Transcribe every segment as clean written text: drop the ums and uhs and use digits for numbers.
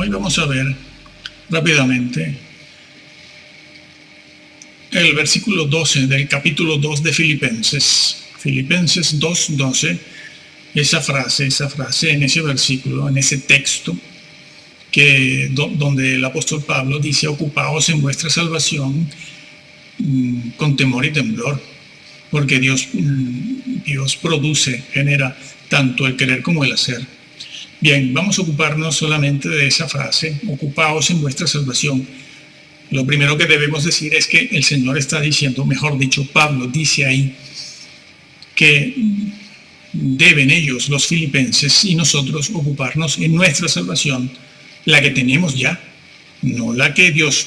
Hoy vamos a ver rápidamente el versículo 12 del capítulo 2 de Filipenses. Filipenses 2:12, esa frase en ese versículo, en ese texto, donde el apóstol Pablo dice: ocupaos en vuestra salvación con temor y temblor, porque Dios genera tanto el querer como el hacer. Bien, vamos a ocuparnos solamente de esa frase: ocupaos en vuestra salvación. Lo primero que debemos decir es que el Señor está diciendo, mejor dicho, Pablo dice ahí, que deben ellos, los filipenses, y nosotros ocuparnos en nuestra salvación, la que tenemos ya, no la que Dios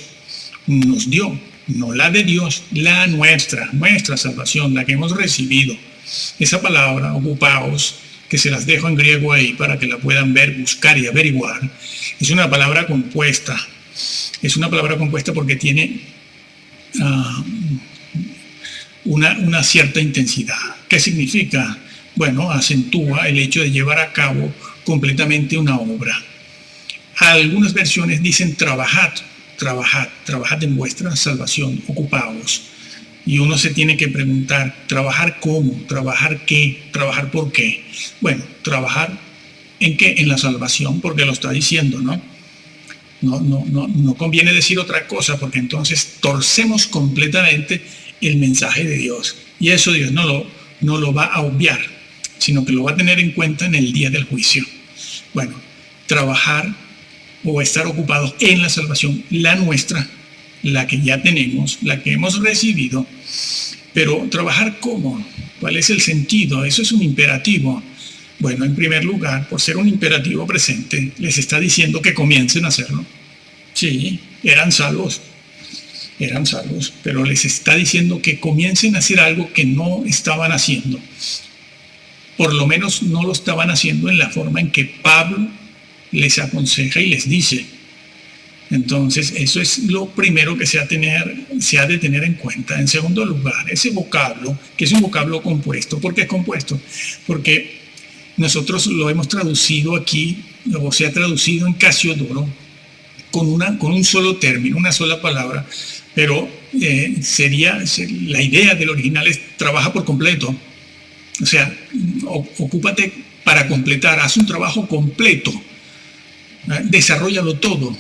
nos dio, no la de Dios, la nuestra salvación, la que hemos recibido. Esa palabra, ocupaos, que se las dejo en griego ahí para que la puedan ver, buscar y averiguar, es una palabra compuesta. Es una palabra compuesta porque tiene una cierta intensidad. ¿Qué significa? Bueno, acentúa el hecho de llevar a cabo completamente una obra. Algunas versiones dicen trabajad en vuestra salvación, ocupaos. Y uno se tiene que preguntar, ¿trabajar cómo? ¿Trabajar qué? ¿Trabajar por qué? Bueno, ¿trabajar en qué? En la salvación, porque lo está diciendo, ¿no? No conviene decir otra cosa, porque entonces torcemos completamente el mensaje de Dios. Y eso Dios no lo va a obviar, sino que lo va a tener en cuenta en el día del juicio. Bueno, trabajar o estar ocupados en la salvación, la nuestra, la que ya tenemos, la que hemos recibido. Pero ¿trabajar cómo? ¿Cuál es el sentido? Eso es un imperativo. Bueno, en primer lugar, por ser un imperativo presente, les está diciendo que comiencen a hacerlo. Sí, eran salvos, pero les está diciendo que comiencen a hacer algo que no estaban haciendo. Por lo menos no lo estaban haciendo en la forma en que Pablo les aconseja y les dice. Entonces, eso es lo primero que se ha de tener en cuenta. En segundo lugar, ese vocablo, que es un vocablo compuesto. ¿Por qué es compuesto? Porque nosotros lo hemos traducido aquí, o se ha traducido en Casiodoro, con un solo término, una sola palabra, pero la idea del original es trabaja por completo. O sea, ocúpate para completar, haz un trabajo completo, desarróllalo todo.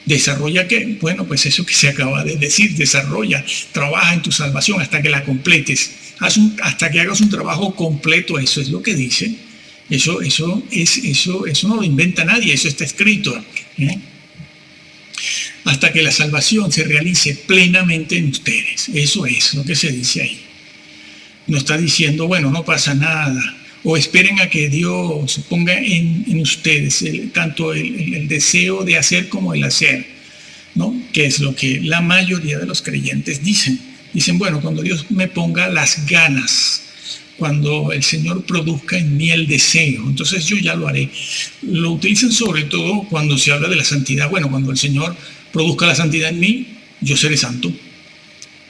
¿Desarrolla qué? Bueno, pues eso que se acaba de decir, trabaja en tu salvación hasta que la completes, hasta que hagas un trabajo completo, eso es lo que dice. Eso no lo inventa nadie, eso está escrito, hasta que la salvación se realice plenamente en ustedes. Eso es lo que se dice ahí. No está diciendo, bueno, no pasa nada, o esperen a que Dios ponga en ustedes tanto el deseo de hacer como el hacer, ¿no? Que es lo que la mayoría de los creyentes dicen. Dicen, bueno, cuando Dios me ponga las ganas, cuando el Señor produzca en mí el deseo, entonces yo ya lo haré. Lo utilizan sobre todo cuando se habla de la santidad. Bueno, cuando el Señor produzca la santidad en mí, yo seré santo.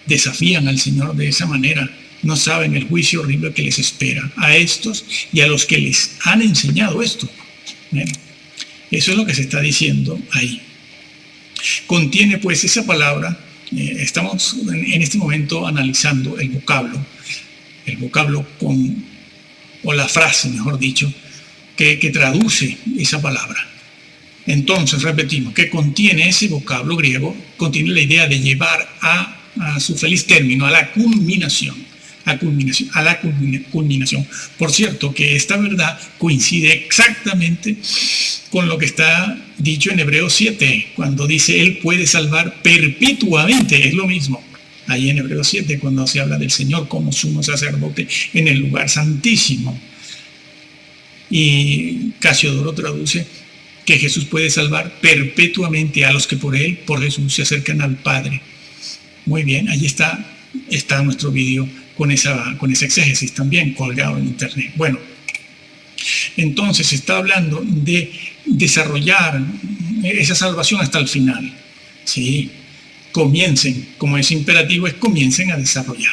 Desafían al Señor de esa manera. No saben el juicio horrible que les espera a estos y a los que les han enseñado esto. Eso es lo que se está diciendo ahí. Contiene pues esa palabra. Estamos en este momento analizando el vocablo o la frase, mejor dicho, que traduce esa palabra. Entonces, repetimos, que contiene ese vocablo griego, contiene la idea de llevar a su feliz término, a la culminación. Por cierto, que esta verdad coincide exactamente con lo que está dicho en Hebreos 7, cuando dice, Él puede salvar perpetuamente, es lo mismo. Ahí en Hebreos 7, cuando se habla del Señor como sumo sacerdote en el lugar santísimo. Y Casiodoro traduce que Jesús puede salvar perpetuamente a los que por Jesús se acercan al Padre. Muy bien, ahí está nuestro vídeo con esa exégesis también colgado en internet. Bueno, entonces se está hablando de desarrollar esa salvación hasta el final. Sí, comiencen, como es imperativo, comiencen a desarrollar.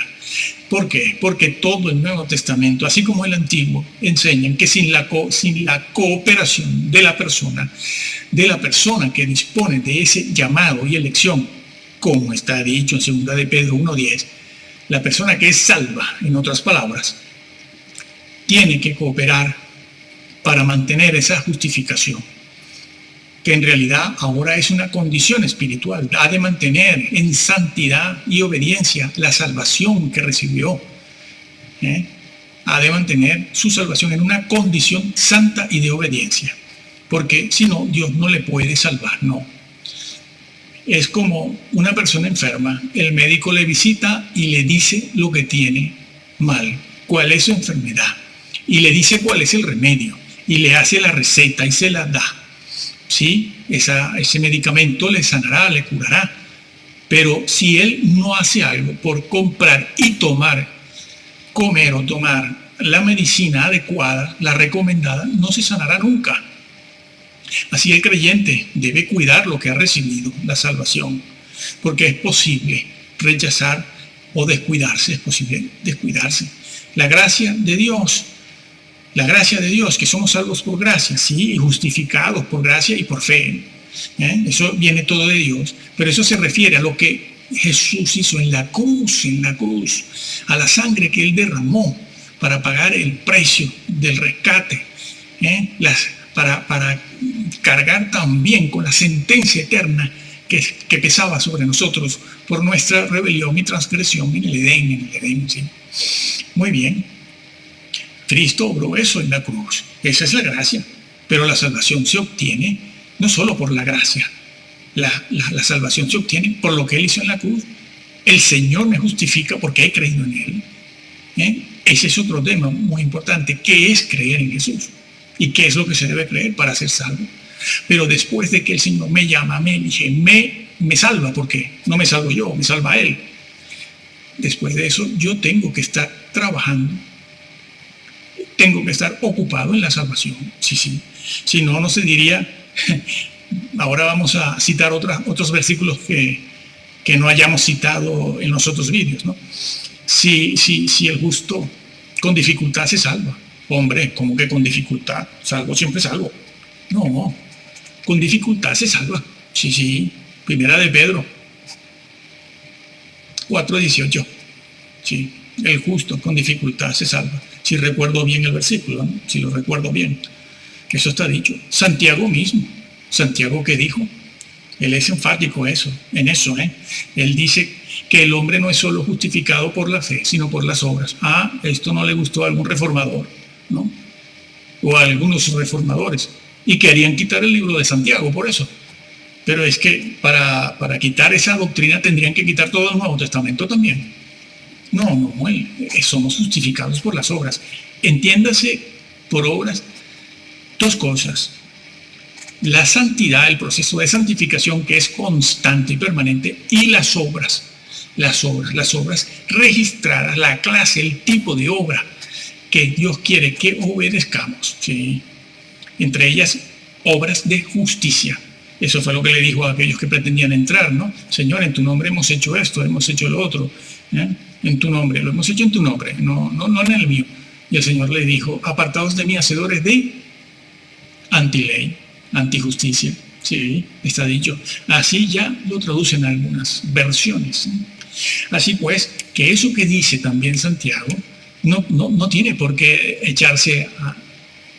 ¿Por qué? Porque todo el Nuevo Testamento, así como el Antiguo, enseñan que sin la cooperación de la persona que dispone de ese llamado y elección, como está dicho en 2 de Pedro 1:10, la persona que es salva, en otras palabras, tiene que cooperar para mantener esa justificación, que en realidad ahora es una condición espiritual. Ha de mantener en santidad y obediencia la salvación que recibió. Ha de mantener su salvación en una condición santa y de obediencia, porque si no, Dios no le puede salvar, no. Es como una persona enferma, el médico le visita y le dice lo que tiene mal, cuál es su enfermedad, y le dice cuál es el remedio, y le hace la receta y se la da. Sí, ese medicamento le sanará, le curará. Pero si él no hace algo por comprar y comer o tomar la medicina adecuada, la recomendada, no se sanará nunca. Así el creyente debe cuidar lo que ha recibido, la salvación, porque es posible rechazar o descuidarse, es posible descuidarse. La gracia de Dios, que somos salvos por gracia, sí, y justificados por gracia y por fe. Eso viene todo de Dios, pero eso se refiere a lo que Jesús hizo en la cruz, a la sangre que Él derramó para pagar el precio del rescate, para cargar también con la sentencia eterna que pesaba sobre nosotros por nuestra rebelión y transgresión en el Edén, ¿sí? Muy bien. Cristo obró eso en la cruz. Esa es la gracia. Pero la salvación se obtiene no solo por la gracia. La salvación se obtiene por lo que Él hizo en la cruz. El Señor me justifica porque he creído en Él. Ese es otro tema muy importante. ¿Qué es creer en Jesús? ¿Y qué es lo que se debe creer para ser salvo? Pero después de que el Señor me llama, me elige, me salva, porque no me salvo yo, me salva Él. Después de eso, yo tengo que estar trabajando. Tengo que estar ocupado en la salvación. Sí. Si no, no se diría. Ahora vamos a citar otros versículos que no hayamos citado en los otros vídeos, ¿no? Si el justo con dificultad se salva. Hombre, ¿cómo que con dificultad? Salvo, siempre salvo. No, con dificultad se salva. Sí. Primera de Pedro 4:18. Sí, el justo con dificultad se salva. Si recuerdo bien el versículo, ¿no? Si lo recuerdo bien. Eso está dicho. Santiago mismo. Santiago, ¿qué dijo? Él es enfático en eso. Él dice que el hombre no es solo justificado por la fe, sino por las obras. Esto no le gustó a algún reformador, ¿no? O a algunos reformadores. Y querían quitar el libro de Santiago por eso. Pero es que para quitar esa doctrina tendrían que quitar todo el Nuevo Testamento también. No, somos justificados por las obras. Entiéndase por obras dos cosas. La santidad, el proceso de santificación que es constante y permanente, y las obras registradas, la clase, el tipo de obra que Dios quiere que obedezcamos, ¿sí? Entre ellas, obras de justicia. Eso fue lo que le dijo a aquellos que pretendían entrar, ¿no? Señor, en tu nombre hemos hecho esto, hemos hecho lo otro, en tu nombre, lo hemos hecho en tu nombre, no en el mío. Y el Señor le dijo, apartados de mí, hacedores de antiley, antijusticia. Sí, está dicho. Así ya lo traducen algunas versiones. Así pues, que eso que dice también Santiago no tiene por qué echarse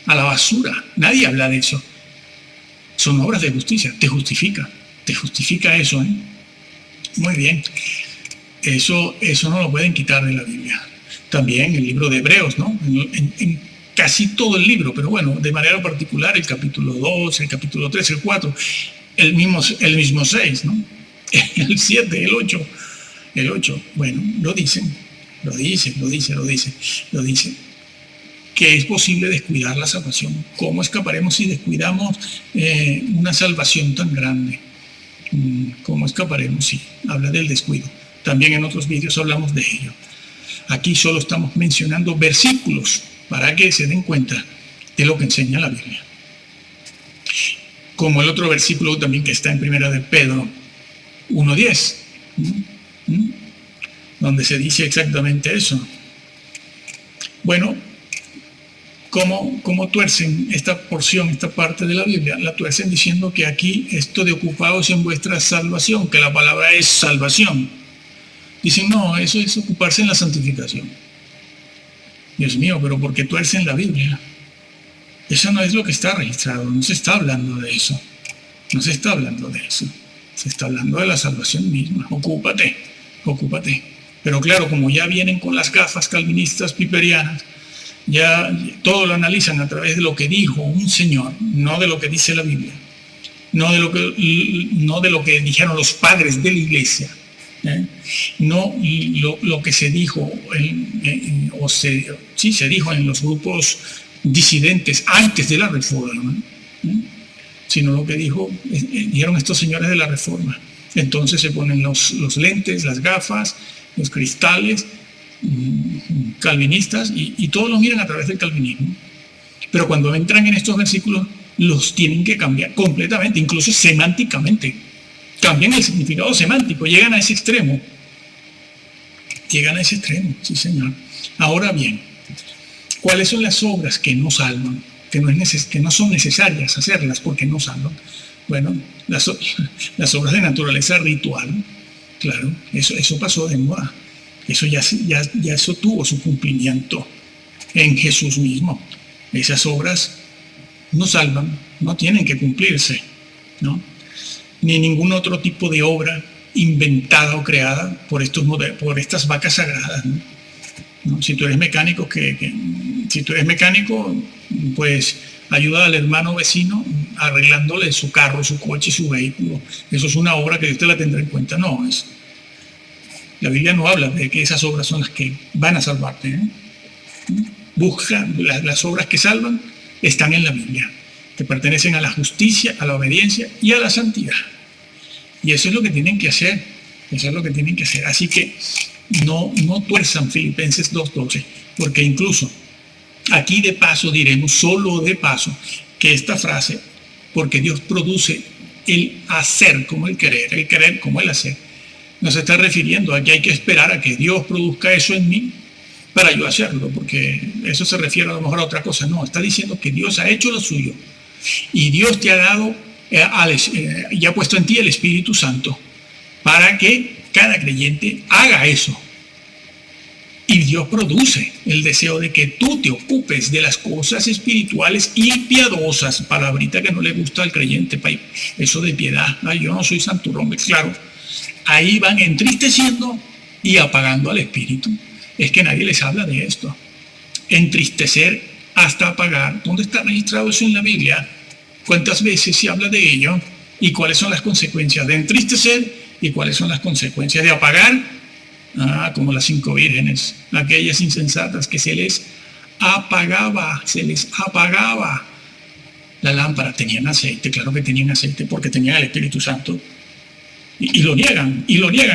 a la basura. Nadie habla de eso. Son obras de justicia. Te justifica eso. Muy bien. Eso no lo pueden quitar de la Biblia. También el libro de Hebreos, ¿no? En casi todo el libro, pero bueno, de manera particular el capítulo 2, el capítulo 3, el 4, el mismo 6, ¿no? El 7, el 8, bueno, lo dice, que es posible descuidar la salvación. ¿Cómo escaparemos si descuidamos una salvación tan grande? ¿Cómo escaparemos? Sí, habla del descuido. También en otros vídeos hablamos de ello. Aquí solo estamos mencionando versículos para que se den cuenta de lo que enseña la Biblia. Como el otro versículo también que está en 1 de Pedro 1:10. donde se dice exactamente eso. Bueno, ¿cómo tuercen esta porción, esta parte de la Biblia? La tuercen diciendo que aquí esto de ocupados en vuestra salvación, que la palabra es salvación. Dicen, no, eso es ocuparse en la santificación. Dios mío, pero ¿por qué tuercen la Biblia? Eso no es lo que está registrado, no se está hablando de eso. No se está hablando de eso. Se está hablando de la salvación misma. Ocúpate. Pero claro, como ya vienen con las gafas calvinistas piperianas, ya todo lo analizan a través de lo que dijo un señor, no de lo que dice la Biblia, no de lo que dijeron los padres de la iglesia, no lo que se dijo se dijo en los grupos disidentes antes de la Reforma, sino lo que dijeron estos señores de la Reforma. Entonces se ponen los lentes, las gafas, los cristales calvinistas y todos lo miran a través del calvinismo. Pero cuando entran en estos versículos los tienen que cambiar completamente, incluso semánticamente. Cambian el significado semántico, llegan a ese extremo. Sí señor. Ahora bien, ¿cuáles son las obras que no salvan? Que no son necesarias hacerlas porque no salvan. Bueno, las obras de naturaleza ritual, claro, eso pasó de moda. Eso ya eso tuvo su cumplimiento en Jesús mismo. Esas obras no salvan, no tienen que cumplirse, ¿no? Ni ningún otro tipo de obra inventada o creada por estas vacas sagradas, ¿no? Si tú eres mecánico, pues ayuda al hermano vecino arreglándole su carro, su coche, su vehículo. Eso es una obra que usted la tendrá en cuenta. No, la Biblia no habla de que esas obras son las que van a salvarte. Busca las obras que salvan, están en la Biblia, que pertenecen a la justicia, a la obediencia y a la santidad. Y eso es lo que tienen que hacer. Así que no tuerzan Filipenses 2:12, porque incluso aquí de paso diremos, solo de paso, que esta frase, porque Dios produce el hacer como el querer como el hacer, no se está refiriendo a que hay que esperar a que Dios produzca eso en mí para yo hacerlo, porque eso se refiere a lo mejor a otra cosa. No, está diciendo que Dios ha hecho lo suyo y Dios te ha dado y ha puesto en ti el Espíritu Santo para que cada creyente haga eso. Y Dios produce el deseo de que tú te ocupes de las cosas espirituales y piadosas, palabrita que no le gusta al creyente, eso de piedad. Ay, yo no soy santurrón, claro. Ahí van entristeciendo y apagando al espíritu. Es que nadie les habla de esto. Entristecer hasta apagar. ¿Dónde está registrado eso en la Biblia? ¿Cuántas veces se habla de ello? ¿Y cuáles son las consecuencias de entristecer? ¿Y cuáles son las consecuencias de apagar? Como las 5 vírgenes, aquellas insensatas que se les apagaba la lámpara. Tenían aceite, claro que tenían aceite porque tenían el Espíritu Santo. Y lo niegan.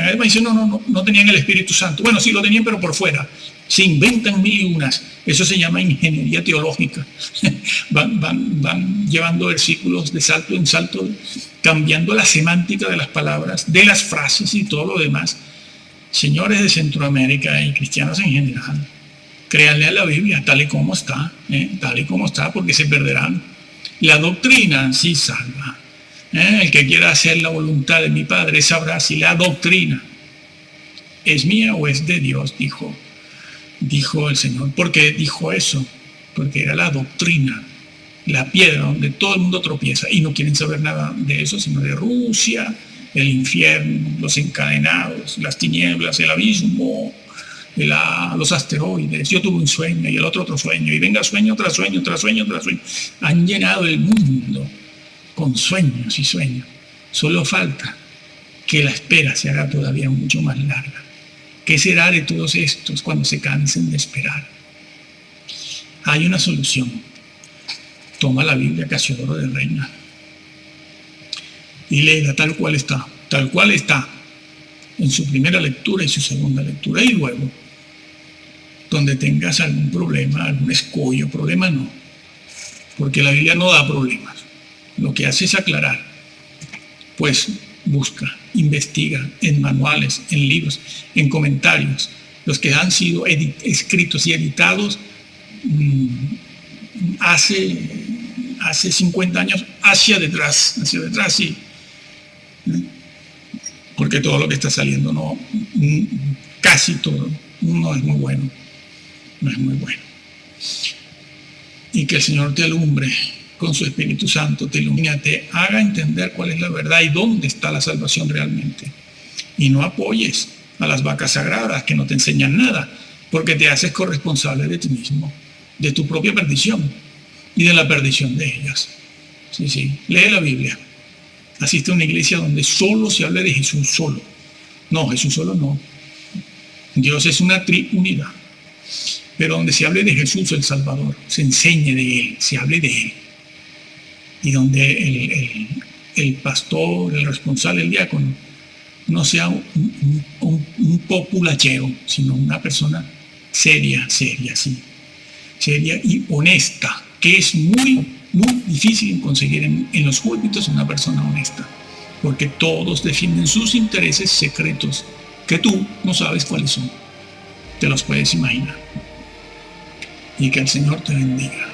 Además dicen, no tenían el Espíritu Santo. Bueno, sí lo tenían, pero por fuera. Se inventan mil y unas. Eso se llama ingeniería teológica. van llevando versículos de salto en salto, cambiando la semántica de las palabras, de las frases y todo lo demás. Señores de Centroamérica y cristianos en general, créanle a la Biblia tal y como está, porque se perderán. La doctrina sí salva. El que quiera hacer la voluntad de mi Padre sabrá si la doctrina es mía o es de Dios, dijo el Señor. ¿Por qué dijo eso? Porque era la doctrina, la piedra donde todo el mundo tropieza, y no quieren saber nada de eso, sino de Rusia, el infierno, los encadenados, las tinieblas, el abismo, los asteroides. Yo tuve un sueño y el otro sueño, y venga sueño tras sueño tras sueño tras sueño. Han llenado el mundo con sueños y sueños. Solo falta que la espera se haga todavía mucho más larga. ¿Qué será de todos estos cuando se cansen de esperar? Hay una solución. Toma la Biblia Casiodoro de Reina y léela tal cual está en su primera lectura y su segunda lectura, y luego donde tengas algún problema, algún escollo, problema no, porque la Biblia no da problemas, lo que hace es aclarar. Pues busca, investiga en manuales, en libros, en comentarios, los que han sido escritos y editados hace 50 años hacia detrás, sí. Porque todo lo que está saliendo, casi todo, no es muy bueno. No es muy bueno. Y que el Señor te alumbre con su Espíritu Santo, te ilumine, te haga entender cuál es la verdad y dónde está la salvación realmente. Y no apoyes a las vacas sagradas que no te enseñan nada, porque te haces corresponsable de ti mismo, de tu propia perdición y de la perdición de ellas. Sí, lee la Biblia. Asiste a una iglesia donde solo se hable de Jesús solo. No, Jesús solo no. Dios es una triunidad. Pero donde se hable de Jesús el Salvador, se enseñe de Él, se hable de Él. Y donde el pastor, el responsable, el diácono, no sea un populachero, sino una persona seria, sí. Seria y honesta, que es muy difícil conseguir en los púlpitos una persona honesta. Porque todos defienden sus intereses secretos, que tú no sabes cuáles son. Te los puedes imaginar. Y que el Señor te bendiga.